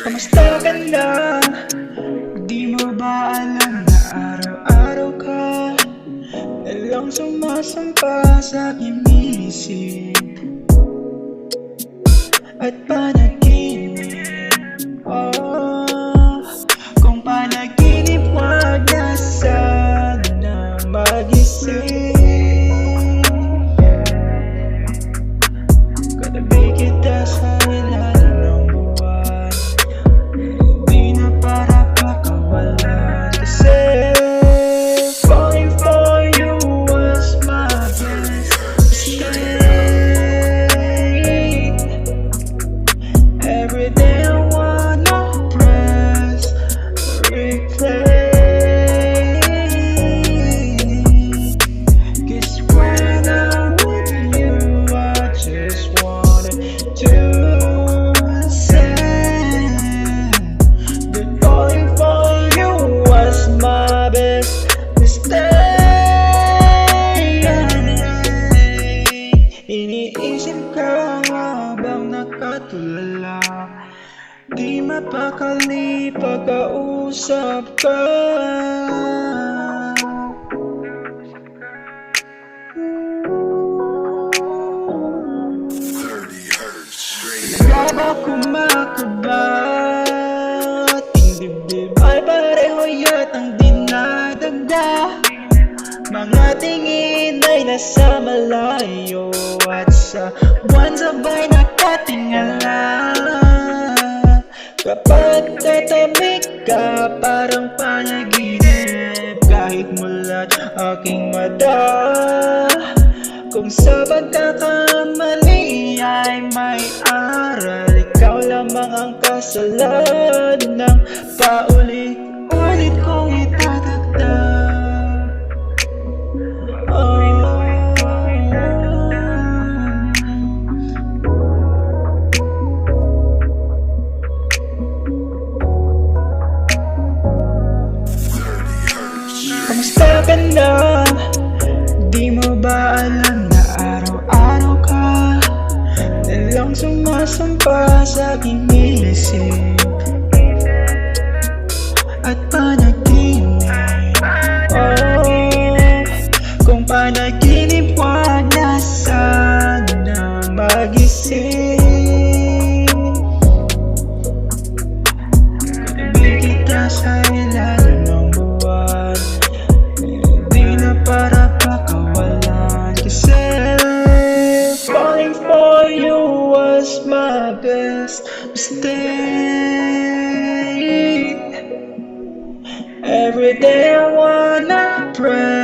Kamusta ka na? Di mo ba alam na araw-araw ka nalang sumasampa sa aking isip at panaginip. Oh, kung panaginip, wag na sana mag-isip. Katabi kita sa ilalim ng buwan, di na para pakawalan. Kasi falling for you was my best mistake. Every day I wanna press replay, 'cause when I'm with you I just wanted to say that falling for you was my best mistake. Iniisip ka habang nakatulala, di mapakali pagkausap ka. Nagaba kumakabat, ting dibdib ay pareho yatang dinadagda. Mga tingin ay nasa malayo at sa buwan sabay nakatingala. Kapag tatabik ka parang panaginip, kahit mulat aking mata. Kung sa pagkakamali ay may aral, ikaw lamang ang kasalan ng paulit-ulit kong itadagdag. Kamusta ka na? Di mo ba alam na araw-araw ka nalang sumasampa sa aking isip at panaginip. Oh, kung panaginip, wag na sana mag-isip. Katabi kita sa ilalim ng buwan, di na para pakawalan. Kasi falling for you was my best mistake. Every day I wanna pray